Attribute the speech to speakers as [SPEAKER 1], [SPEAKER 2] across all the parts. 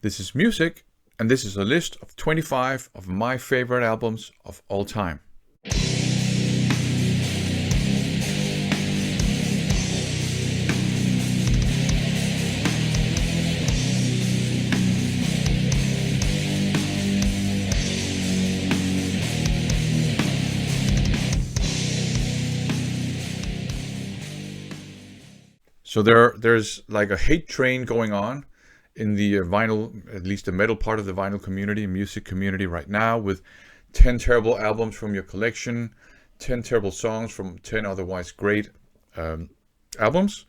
[SPEAKER 1] This is music, and this is a list of 25 of my favorite albums of all time. So there's like a hate train going on in the vinyl, at least the metal part of the vinyl community, music community right now, with 10 terrible albums from your collection, 10 terrible songs from 10 otherwise great albums.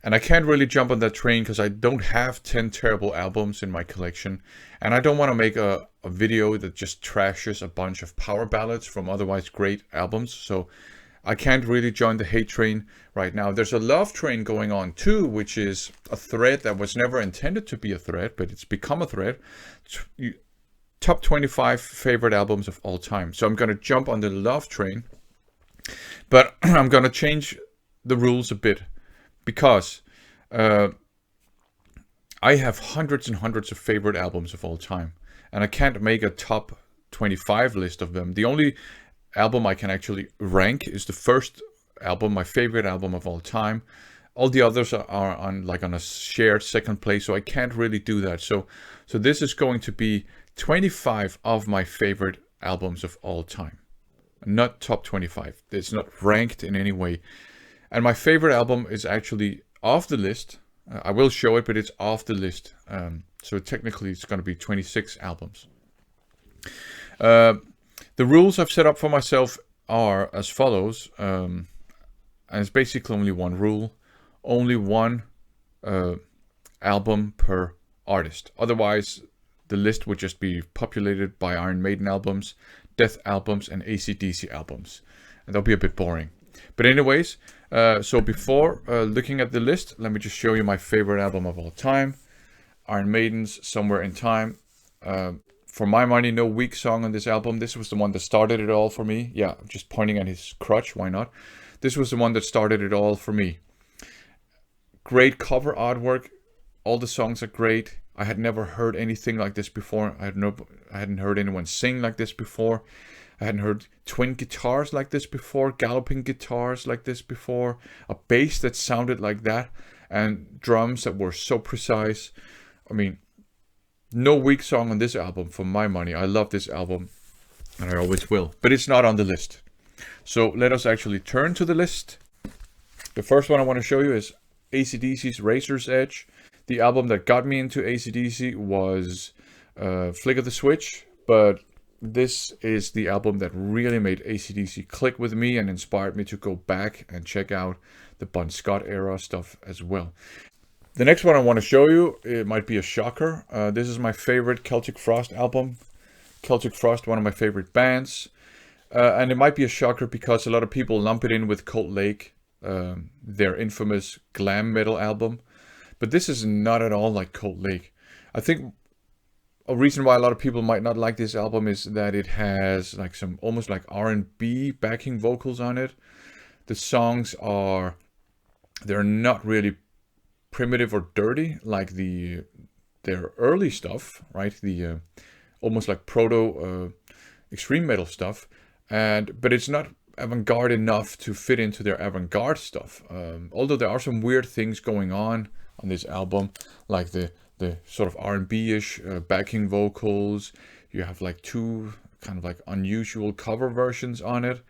[SPEAKER 1] And I can't really jump on that train because I don't have 10 terrible albums in my collection. And I don't want to make a video that just trashes a bunch of power ballads from otherwise great albums. So I can't really join the hate train right now. There's a love train going on too, which is a thread that was never intended to be a thread, but it's become a thread. Top 25 favorite albums of all time. So I'm going to jump on the love train, but I'm going to change the rules a bit because I have hundreds and hundreds of favorite albums of all time, and I can't make a top 25 list of them. The only album I can actually rank is the first album, my favorite album of all time. All the others are on a shared second place, so I can't really do that. So this is going to be 25 of my favorite albums of all time, not top 25. It's not ranked in any way. And my favorite album is actually off the list. I will show it, but it's off the list. So technically it's going to be 26 albums. The rules I've set up for myself are as follows, and it's basically only one rule: only one album per artist. Otherwise, the list would just be populated by Iron Maiden albums, Death albums, and AC/DC albums, and that'll be a bit boring. But anyways, so before looking at the list, let me just show you my favorite album of all time, Iron Maiden's Somewhere in Time. For my money, no weak song on this album. This was the one that started it all for me. Yeah, I'm just pointing at his crutch, why not? This was the one that started it all for me. Great cover artwork. All the songs are great. I had never heard anything like this before. I hadn't heard anyone sing like this before. I hadn't heard twin guitars like this before, galloping guitars like this before, a bass that sounded like that, and drums that were so precise. I mean, no weak song on this album for my money. I love this album, and I always will. But it's not on the list. So let us actually turn to the list. The first one I want to show you is AC/DC's Razor's Edge. The album that got me into AC/DC was Flick of the Switch, but this is the album that really made AC/DC click with me and inspired me to go back and check out the Bon Scott era stuff as well. The next one I want to show you, it might be a shocker. This is my favorite Celtic Frost album. Celtic Frost, one of my favorite bands. And it might be a shocker because a lot of people lump it in with Cold Lake, their infamous glam metal album. But this is not at all like Cold Lake. I think a reason why a lot of people might not like this album is that it has like some almost like R&B backing vocals on it. The songs they're not really primitive or dirty like their early stuff, right? The almost like proto extreme metal stuff, but it's not avant-garde enough to fit into their avant-garde stuff. Although there are some weird things going on this album, like the sort of R&B-ish backing vocals. You have like two kind of like unusual cover versions on it.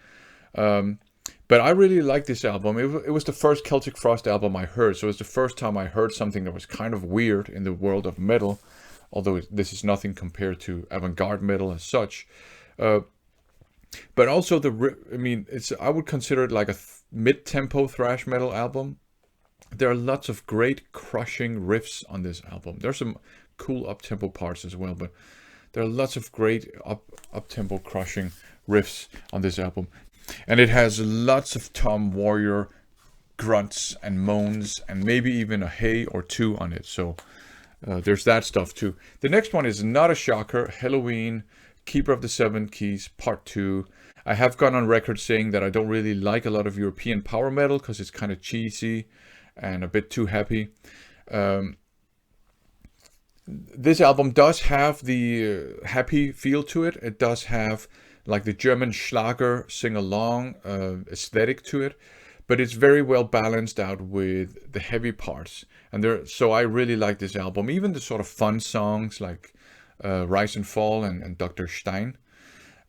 [SPEAKER 1] But I really like this album. It was the first Celtic Frost album I heard, so it was the first time I heard something that was kind of weird in the world of metal, although this is nothing compared to avant-garde metal as such. But also I would consider it like a mid-tempo thrash metal album. There are lots of great crushing riffs on this album. There's some cool up-tempo parts as well, but there are lots of great up-tempo crushing riffs on this album. And it has lots of Tom Warrior grunts and moans and maybe even a hey or two on it. So there's that stuff too. The next one is not a shocker. Helloween, Keeper of the Seven Keys, Part 2. I have gone on record saying that I don't really like a lot of European power metal because it's kind of cheesy and a bit too happy. This album does have the happy feel to it. It does have like the German Schlager sing-along aesthetic to it, but it's very well balanced out with the heavy parts. So I really like this album. Even the sort of fun songs like Rise and Fall and Dr. Stein.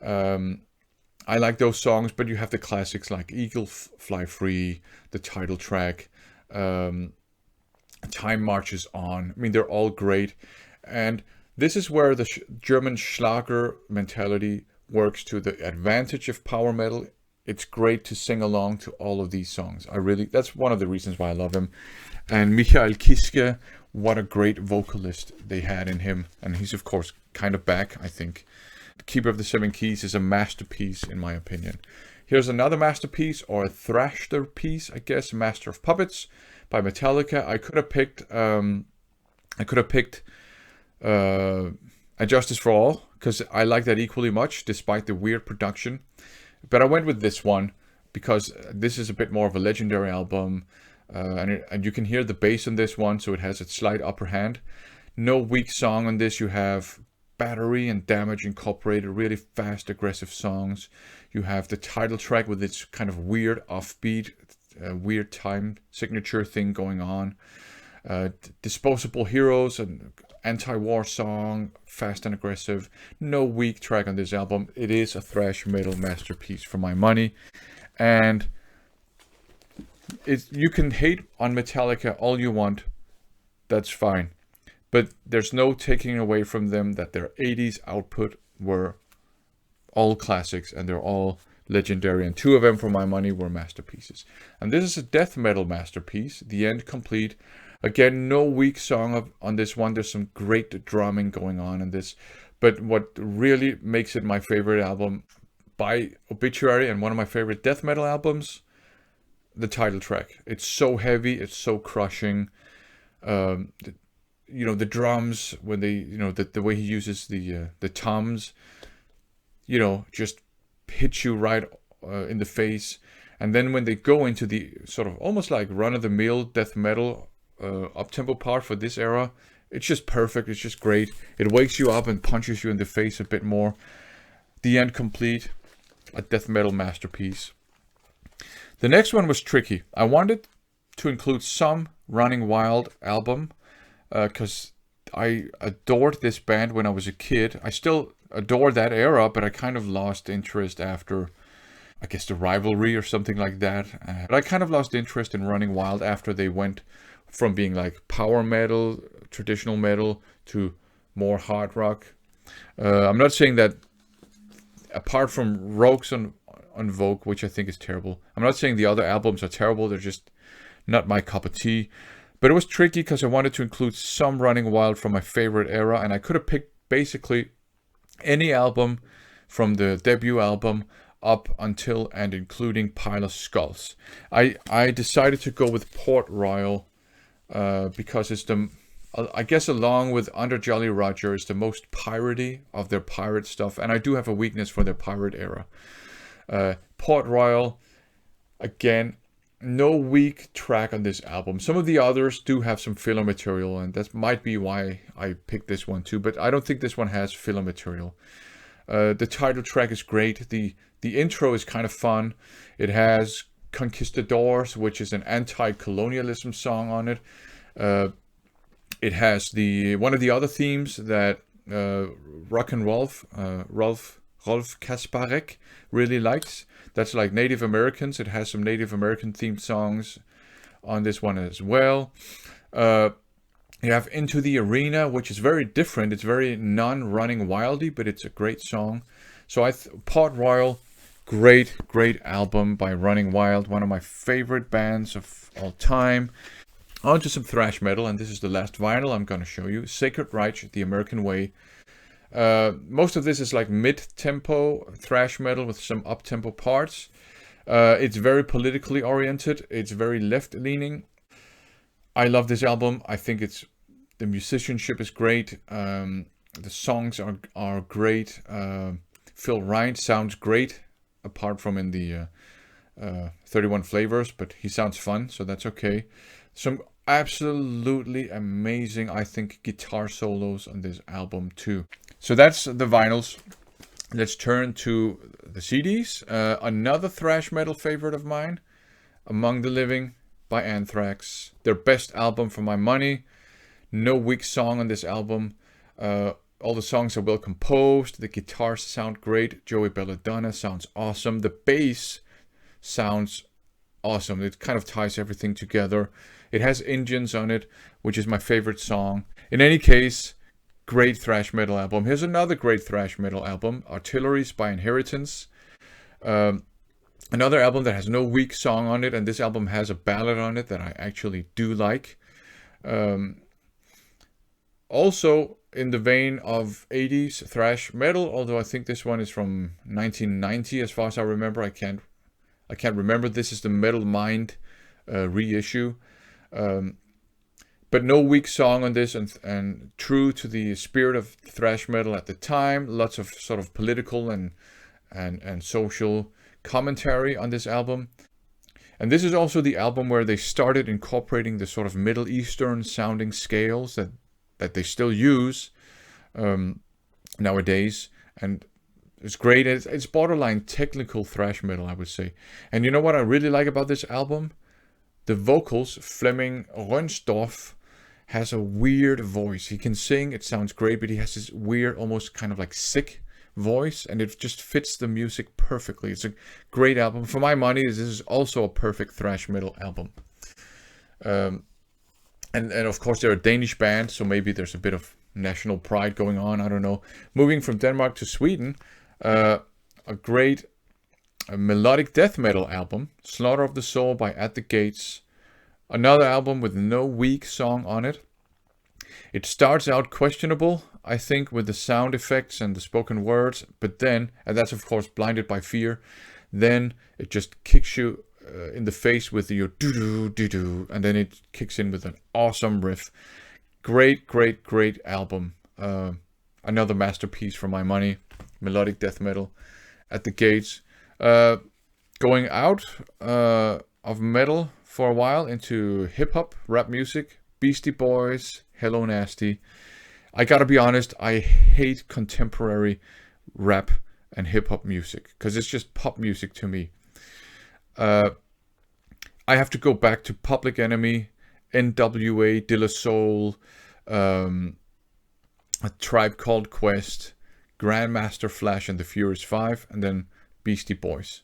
[SPEAKER 1] I like those songs, but you have the classics like Eagle Fly Free, the title track, Time Marches On. I mean, they're all great. And this is where the German Schlager mentality works to the advantage of power metal. It's great to sing along to all of these songs. That's one of the reasons why I love him. And Michael Kiske, what a great vocalist they had in him. And he's, of course, kind of back, I think. The Keeper of the Seven Keys is a masterpiece, in my opinion. Here's another masterpiece, or a Thrashter piece, I guess, Master of Puppets by Metallica. I could have picked A Justice for All, because I like that equally much, despite the weird production. But I went with this one because this is a bit more of a legendary album, and you can hear the bass on this one, so it has a slight upper hand. No weak song on this. You have Battery and Damage incorporated, really fast, aggressive songs. You have the title track with its kind of weird offbeat, weird time signature thing going on. Disposable Heroes, an anti-war song, fast and aggressive. No weak track on this album. It is a thrash metal masterpiece for my money. And you can hate on Metallica all you want. That's fine. But there's no taking away from them that their 80s output were all classics and they're all legendary. And two of them, for my money, were masterpieces. And this is a death metal masterpiece, The End Complete. Again, no weak song on this one. There's some great drumming going on in this. But what really makes it my favorite album by Obituary and one of my favorite death metal albums, the title track. It's so heavy. It's so crushing. The drums, when they, the way he uses the toms, just hit you right in the face. And then when they go into the sort of almost like run-of-the-mill death metal up-tempo part for this era, it's just perfect. It's just great. It wakes you up and punches you in the face a bit more. The End Complete, a death metal masterpiece. The next one was tricky. I wanted to include some Running Wild album because I adored this band when I was a kid. I still adore that era, but I kind of lost interest after, I guess, the Rivalry or something like that. But I kind of lost interest in Running Wild after they went from being like power metal, traditional metal, to more hard rock. I'm not saying that, apart from Rogues on Vogue, which I think is terrible, I'm not saying the other albums are terrible. They're just not my cup of tea. But it was tricky because I wanted to include some Running Wild from my favorite era, and I could have picked basically any album from the debut album up until and including Pile of Skulls. I decided to go with Port Royal because it's I guess along with Under Jolly Roger, is the most piratey of their pirate stuff, and I do have a weakness for their pirate era. Port Royal, again, no weak track on this album. Some of the others do have some filler material, and that might be why I picked this one too, but I don't think this one has filler material. The title track is great. The intro is kind of fun. It has Conquistadors, which is an anti-colonialism song on it. It has one of the other themes that Rock and Rolf Kasparek really likes. That's like Native Americans. It has some Native American themed songs on this one as well. You have Into the Arena, which is very different. It's very non-Running Wildy, but it's a great song. So Port Royal, great album by Running Wild, one of my favorite bands of all time. On to some thrash metal, and this is the last vinyl I'm going to show you. Sacred Reich, The American Way. Most of this is like mid-tempo thrash metal with some up-tempo parts. It's very politically oriented. It's very left-leaning. I love this album. I think the musicianship is great. The songs are great. Phil Ryan sounds great, apart from in the 31 Flavors, but he sounds fun, so that's okay. Some absolutely amazing, I think, guitar solos on this album too. So that's the vinyls. Let's turn to the CDs. Another thrash metal favorite of mine, Among the Living by Anthrax. Their best album for my money. No weak song on this album. All the songs are well composed. The guitars sound great. Joey Belladonna sounds awesome. The bass sounds awesome. It kind of ties everything together. It has Indians on it, which is my favorite song. In any case, great thrash metal album. Here's another great thrash metal album, Artilleries by Inheritance. Another album that has no weak song on it, and this album has a ballad on it that I actually do like. Also in the vein of 80s thrash metal, although I think this one is from 1990 as far as I remember. I can't remember. This is the Metal Mind reissue. But no weak song on this, and true to the spirit of thrash metal at the time. Lots of sort of political and social commentary on this album. And this is also the album where they started incorporating the sort of Middle Eastern sounding scales that they still use nowadays. And it's great. It's borderline technical thrash metal, I would say. And you know what I really like about this album? The vocals. Flemming Rønsdorf has a weird voice. He can sing, it sounds great, but he has this weird, almost kind of like sick voice, and it just fits the music perfectly. It's a great album. For my money, this is also a perfect thrash metal album. And of course, they're a Danish band, so maybe there's a bit of national pride going on. I don't know. Moving from Denmark to Sweden, a great melodic death metal album, Slaughter of the Soul by At the Gates. Another album with no weak song on it. It starts out questionable, I think, with the sound effects and the spoken words, but then, and that's of course Blinded by Fear, then it just kicks you in the face with your doo-doo-doo-doo, and then it kicks in with an awesome riff. Great, great, great album. Another masterpiece for my money. Melodic death metal, At the Gates. Going out of metal for a while into hip-hop, rap music, Beastie Boys, Hello Nasty. I gotta be honest, I hate contemporary rap and hip-hop music, because it's just pop music to me. I have to go back to Public Enemy, NWA, De La Soul, A Tribe Called Quest, Grandmaster Flash and the Furious Five, and then Beastie Boys.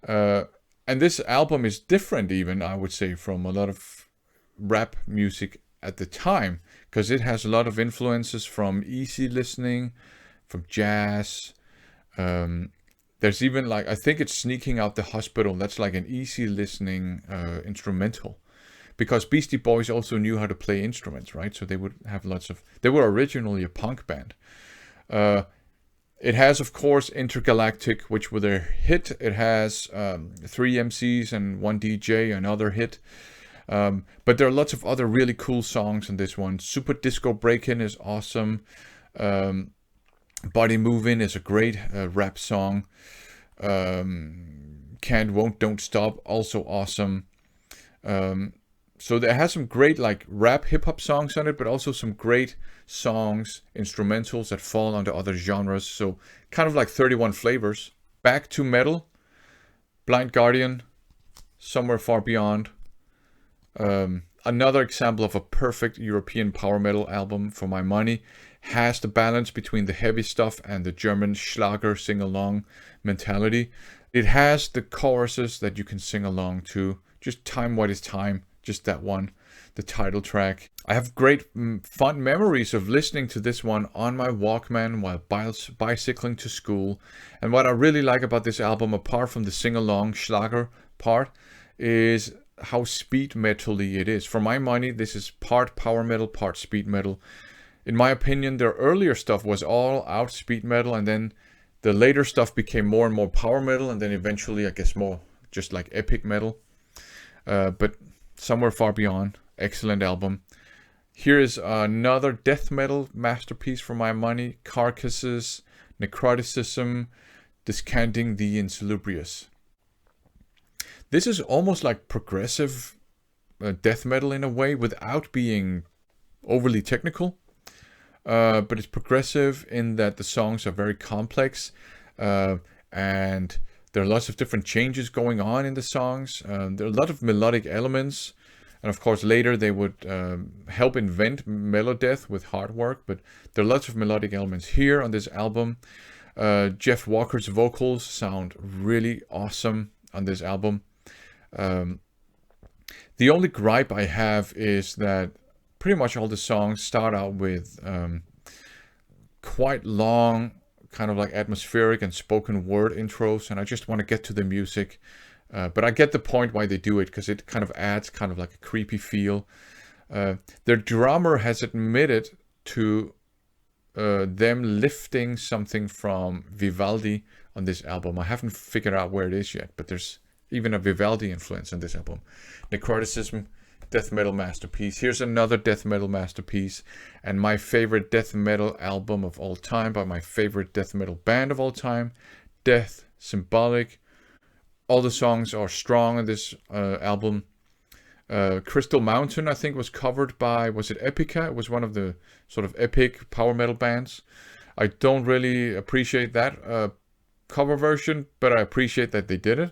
[SPEAKER 1] And this album is different even, I would say, from a lot of rap music at the time, because it has a lot of influences from easy listening, from jazz. There's even like, I think it's Sneaking Out the Hospital. That's like an easy listening instrumental, because Beastie Boys also knew how to play instruments, right? So they would have they were originally a punk band. It has, of course, Intergalactic, which were their hit. It has 3 MCs and 1 DJ, another hit. But there are lots of other really cool songs in this one. Super Disco Break-In is awesome. Body Movin' is a great rap song. Can't, Won't, Don't Stop, also awesome. So there has some great like rap hip-hop songs on it, but also some great songs, instrumentals that fall under other genres. So kind of like 31 flavors. Back to metal, Blind Guardian, Somewhere Far Beyond. Another example of a perfect European power metal album for my money. Has the balance between the heavy stuff and the German Schlager sing-along mentality. It has the choruses that you can sing along to. Just Time What Is Time. Just that one, the title track. I have great fond memories of listening to this one on my Walkman while bicycling to school. And what I really like about this album, apart from the sing-along Schlager part, is how speed metal-y it is. For my money, this is part power metal, part speed metal. In my opinion, their earlier stuff was all out speed metal, and then the later stuff became more and more power metal, and then eventually, I guess, more just like epic metal. But Somewhere Far Beyond, excellent album. Here is another death metal masterpiece for my money. Carcasses, Necroticism, Descanting the Insalubrious. This is almost like progressive death metal in a way without being overly technical. But it's progressive in that the songs are very complex, and there are lots of different changes going on in the songs. There are a lot of melodic elements, and of course later they would help invent melodeath with hard work, but there are lots of melodic elements here on this album. Jeff Walker's vocals sound really awesome on this album. The only gripe I have is that pretty much all the songs start out with quite long, kind of like atmospheric and spoken word intros, and I just want to get to the music. But I get the point why they do it, because it kind of adds kind of like a creepy feel. Their drummer has admitted to them lifting something from Vivaldi on this album. I haven't figured out where it is yet, but there's even a Vivaldi influence on this album. Necroticism, death metal masterpiece. Here's another death metal masterpiece, and my favorite death metal album of all time by my favorite death metal band of all time, Death Symbolic. All the songs are strong on this album. Crystal Mountain, I think, was covered by, was it Epica? It was one of the sort of epic power metal bands. I don't really appreciate that cover version, but I appreciate that they did it.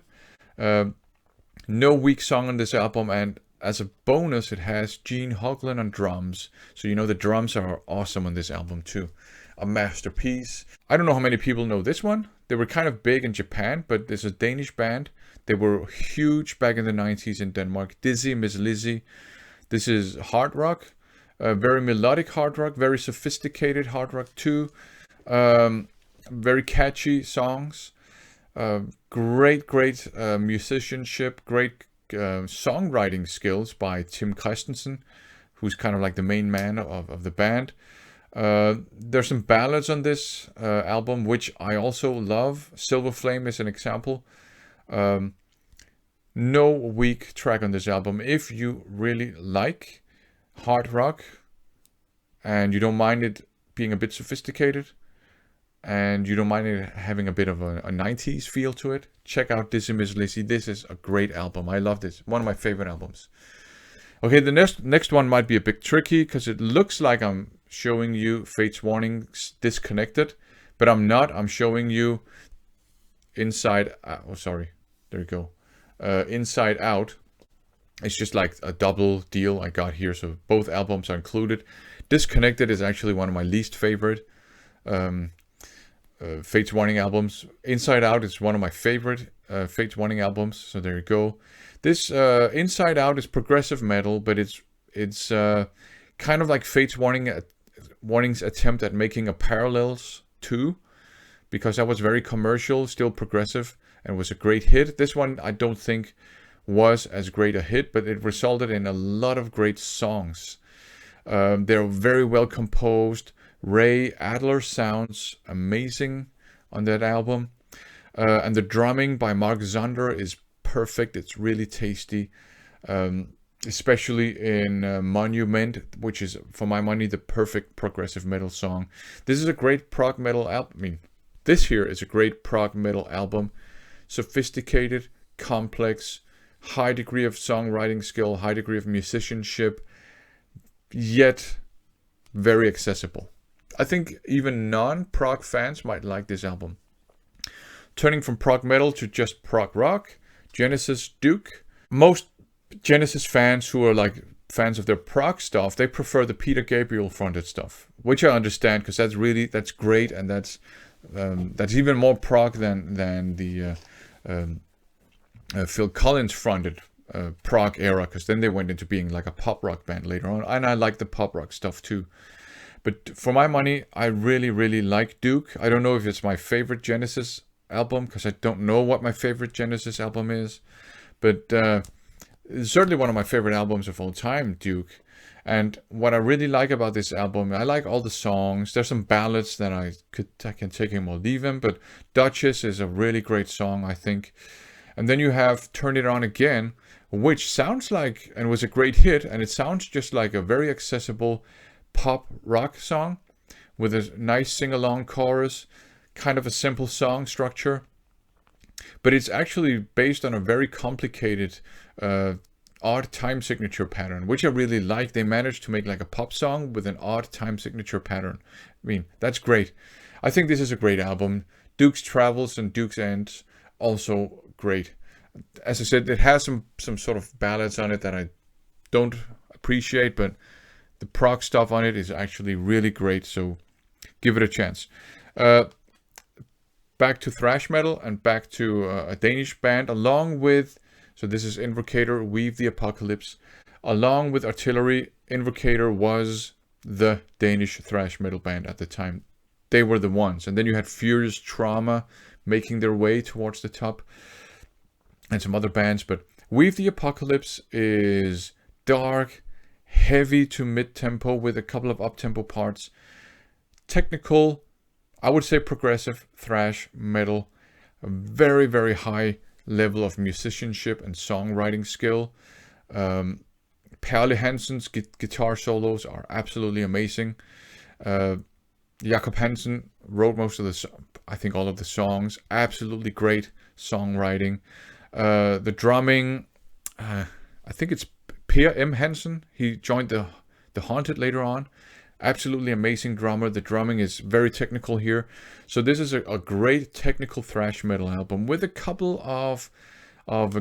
[SPEAKER 1] No weak song on this album, and as a bonus, it has Gene Hoglan on drums. So you know the drums are awesome on this album too. A masterpiece. I don't know how many people know this one. They were kind of big in Japan, but there's a Danish band. They were huge back in the 90s in Denmark. Dizzy, Mizz Lizzy. This is hard rock. Very melodic hard rock. Very sophisticated hard rock too. Very catchy songs. Great musicianship. Great songwriting skills by Tim Christensen, who's kind of like the main man of the band. There's some ballads on this album, which I also love. Silver Flame is an example. No weak track on this album. If you really like hard rock and you don't mind it being a bit sophisticated and you don't mind it having a bit of a 90s feel to it, check out Dizzy Mizz Lizzy. This is a great album. I love this. One of my favorite albums. Okay, the next one might be a bit tricky because it looks like I'm showing you Fate's Warning's Disconnected, but I'm not. I'm showing you Inside Out. Oh, sorry. There you go. Inside Out. It's just like a double deal I got here, so both albums are included. Disconnected is actually one of my least favorite Fate's Warning albums. Inside Out is one of my favorite Fate's Warning albums, so there you go. This Inside Out is progressive metal, but it's kind of like Fate's Warning's attempt at making a Parallels 2, because that was very commercial, still progressive, and was a great hit. This one I don't think was as great a hit, but it resulted in a lot of great songs. They're very well composed. Ray Adler sounds amazing on that album. And the drumming by Mark Zander is perfect. It's really tasty. Especially in Monument, which is, for my money, the perfect progressive metal song. This is a great prog metal album. I mean, this here is a great prog metal album. Sophisticated, complex, high degree of songwriting skill, high degree of musicianship, yet very accessible. I think even non-prog fans might like this album. Turning from prog metal to just prog rock, Genesis Duke. Most Genesis fans who are like fans of their prog stuff, they prefer the Peter Gabriel fronted stuff, which I understand, because that's great, and that's even more prog than the Phil Collins fronted prog era, because then they went into being like a pop rock band later on, and I like the pop rock stuff too. But for my money, I really like Duke. I don't know if it's my favorite Genesis album, because I don't know what my favorite Genesis album is, but it's certainly one of my favorite albums of all time, Duke. And what I really like about this album, I like all the songs. There's some ballads that I can take him or leave him, but Duchess is a really great song, I think. And then you have Turn It On Again, which sounds like, and was a great hit, and it sounds just like a very accessible pop rock song with a nice sing-along chorus, kind of a simple song structure. But it's actually based on a very complicated odd time signature pattern, which I really like. They managed to make like a pop song with an odd time signature pattern. I mean, that's great. I think this is a great album. Duke's Travels and Duke's Ends, also great. As I said, it has some sort of ballads on it that I don't appreciate, but the prog stuff on it is actually really great, so give it a chance. Back to thrash metal and back to a Danish band, along with, so this is Invocator, Weave the Apocalypse. Along with Artillery, Invocator was the Danish thrash metal band at the time. They were the ones. And then you had Furious Trauma making their way towards the top, and some other bands. But Weave the Apocalypse is dark, heavy to mid-tempo with a couple of up-tempo parts. Technical, I would say progressive thrash metal. A very, very high level of musicianship and songwriting skill. Perle Hansen's guitar solos are absolutely amazing. Jakob Hansen wrote most of I think all of the songs. Absolutely great songwriting. The drumming, I think it's Per M. Hansen. He joined the Haunted later on. Absolutely amazing drummer. The drumming is very technical here. So this is a great technical thrash metal album with a couple of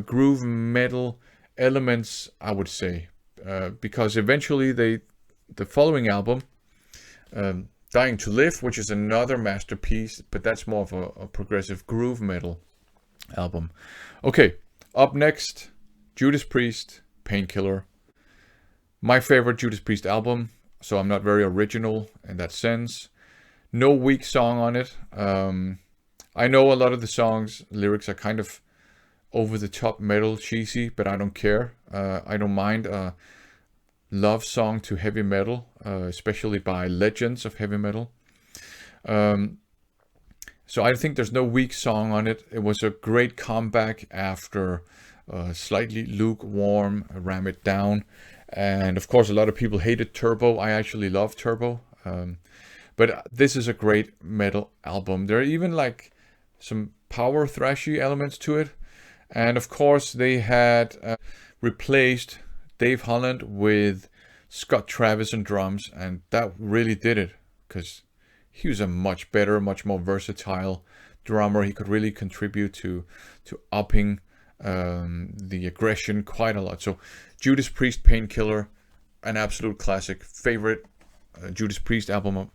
[SPEAKER 1] groove metal elements, I would say. Because eventually the following album, Dying to Live, which is another masterpiece, but that's more of a progressive groove metal album. Okay, up next, Judas Priest, Painkiller. My favorite Judas Priest album, so I'm not very original in that sense. No weak song on it. I know a lot of the songs, lyrics are kind of over the top metal, cheesy, but I don't care. I don't mind a love song to heavy metal, especially by legends of heavy metal. So I think there's no weak song on it. It was a great comeback after slightly lukewarm Ram It Down. And of course, a lot of people hated Turbo. I actually love Turbo. But this is a great metal album. There are even like some power thrashy elements to it. And of course, they had replaced Dave Holland with Scott Travis on drums. And that really did it, because he was a much better, much more versatile drummer. He could really contribute to upping the aggression quite a lot. So Judas Priest, Painkiller, an absolute classic. Favorite Judas Priest album.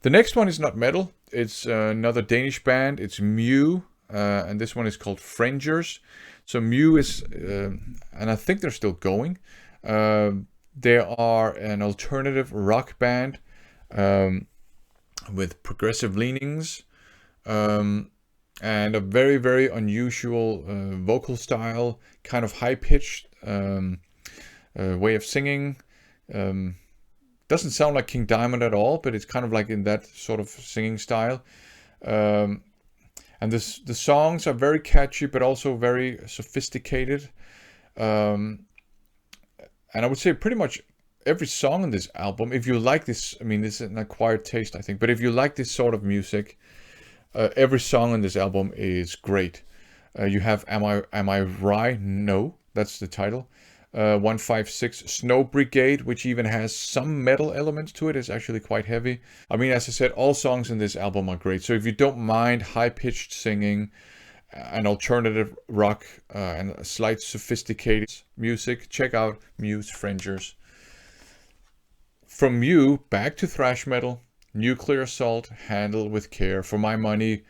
[SPEAKER 1] The next one is not metal. It's another Danish band. It's Mew, and this one is called Frangers. So Mew is, and I think they're still going. They are an alternative rock band with progressive leanings, and a very, very unusual vocal style, kind of high-pitched way of singing. Doesn't sound like King Diamond at all, but it's kind of like in that sort of singing style. And the songs are very catchy, but also very sophisticated. And I would say pretty much every song on this album, if you like this, I mean, this is an acquired taste, I think, but if you like this sort of music, every song on this album is great. You have Am I Right? No, that's the title. 156 Snow Brigade, which even has some metal elements to it. It's actually quite heavy. I mean, as I said, all songs in this album are great. So if you don't mind high-pitched singing, an alternative rock, and a slight sophisticated music, check out Mew's Frangers. From Mew, back to thrash metal, Nuclear Assault, Handle with Care. For my money,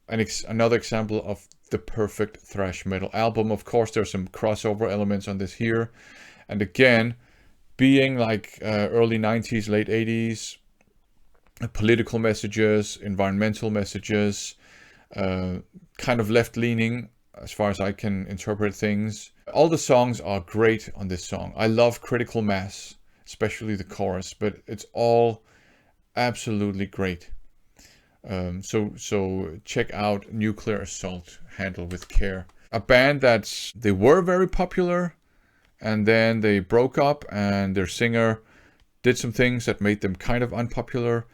[SPEAKER 1] another example of the perfect thrash metal album. Of course, there's some crossover elements on this here. And again, being like early 90s, late 80s, political messages, environmental messages, kind of left-leaning as far as I can interpret things. All the songs are great on this song. I love Critical Mass, especially the chorus, but it's all absolutely great. So check out Nuclear Assault, Handle with Care. A band they were very popular, and then they broke up, and their singer did some things that made them kind of unpopular.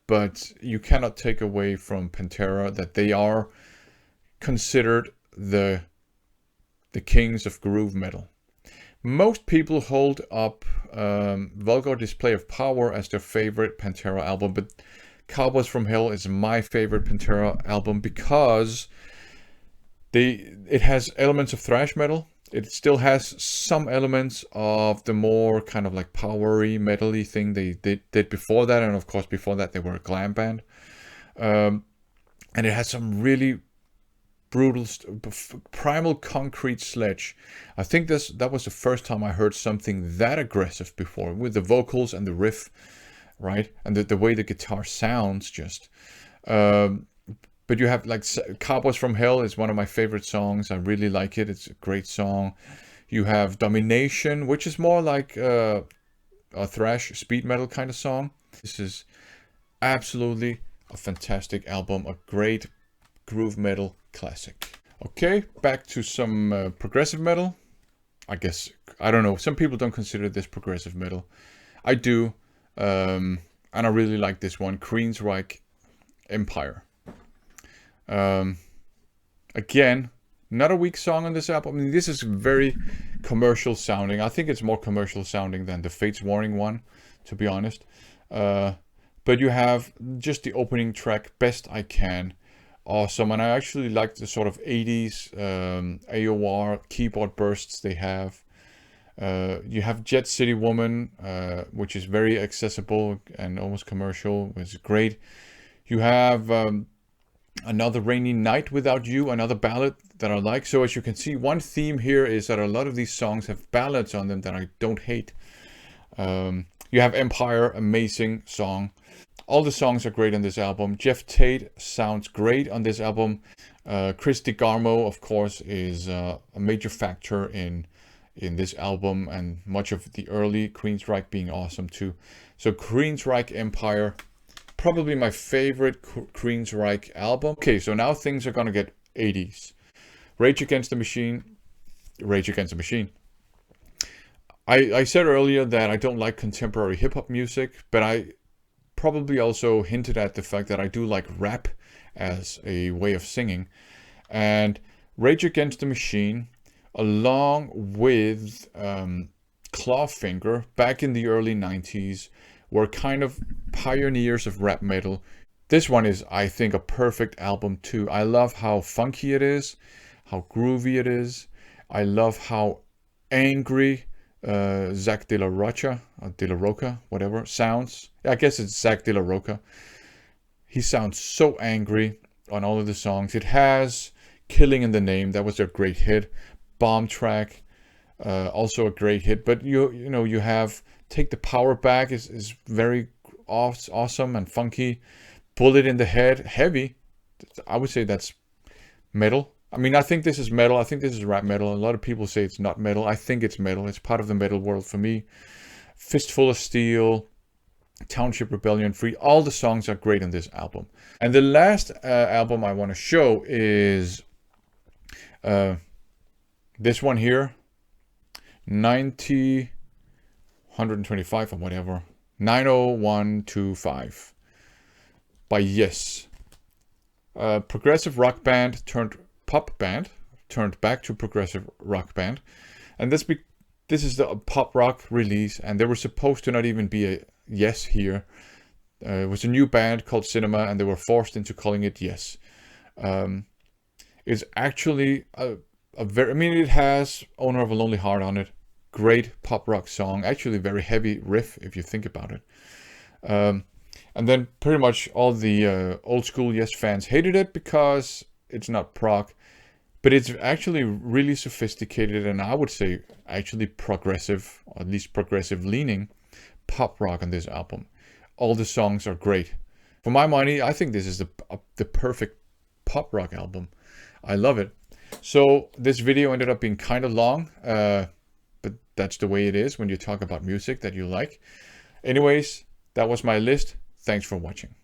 [SPEAKER 1] But you cannot take away from Pantera that they are considered the kings of groove metal. Most people hold up Vulgar Display of Power as their favorite Pantera album, but Cowboys from Hell is my favorite Pantera album because it has elements of thrash metal. It still has some elements of the more kind of like powery, metal-y thing they did before that, and of course before that they were a glam band. And it has some really brutal, primal concrete sledge. I think that was the first time I heard something that aggressive before, with the vocals and the riff, right? And the way the guitar sounds just. But you have like Cowboys from Hell is one of my favorite songs. I really like it. It's a great song. You have Domination, which is more like a thrash speed metal kind of song. This is absolutely a fantastic album, a great groove metal classic. Okay, back to some progressive metal. I guess, I don't know, some people don't consider this progressive metal. I do, and I really like this one, Reich Empire. Again, not a weak song on this album. I mean, this is very commercial sounding. I think it's more commercial sounding than the Fates Warning one, to be honest. But you have just the opening track, Best I Can. Awesome. And I actually like the sort of 80s AOR keyboard bursts they have. You have Jet City Woman, which is very accessible and almost commercial. It's great. You have Another Rainy Night Without You, another ballad that I like. So as you can see, one theme here is that a lot of these songs have ballads on them that I don't hate. You have Empire, amazing song. All the songs are great on this album. Jeff Tate sounds great on this album. Chris DeGarmo, of course, is a major factor in this album, and much of the early Queensryche being awesome too. So Queensryche Empire, probably my favorite Queensryche album. Okay, so now things are gonna get 80s. Rage Against the Machine. Rage Against the Machine. I said earlier that I don't like contemporary hip-hop music, but I probably also hinted at the fact that I do like rap as a way of singing. And Rage Against the Machine, along with Clawfinger, back in the early 90s, were kind of pioneers of rap metal. This one is, I think, a perfect album too. I love how funky it is, how groovy it is. I love how angry Zach De La Rocha, or De La Roca, whatever, sounds. I guess it's Zach De La Roca. He sounds so angry on all of the songs. It has Killing in the Name, that was their great hit. Bomb Track, also a great hit. But you know, you have Take the Power Back is very awesome and funky. Bullet in the Head, heavy. I would say that's metal. I mean, I think this is metal. I think this is rap metal. A lot of people say it's not metal. I think it's metal. It's part of the metal world for me. Fistful of Steel, Township Rebellion Free. All the songs are great on this album. And the last album I want to show is this one here. 125 or whatever. 90125 by Yes. Progressive rock band turned pop band, turned back to progressive rock band. And this is the pop rock release, and they were supposed to not even be a Yes here. It was a new band called Cinema, and they were forced into calling it Yes. It's actually a very, I mean, it has Owner of a Lonely Heart on it. Great pop rock song, actually very heavy riff if you think about it. And then pretty much all the old school Yes fans hated it because it's not prog, but it's actually really sophisticated, and I would say actually progressive, or at least progressive leaning pop rock on this album. All the songs are great. For my money, I think this is the perfect pop rock album. I love it. So this video ended up being kind of long, but that's the way it is when you talk about music that you like. Anyways, that was my list. Thanks for watching.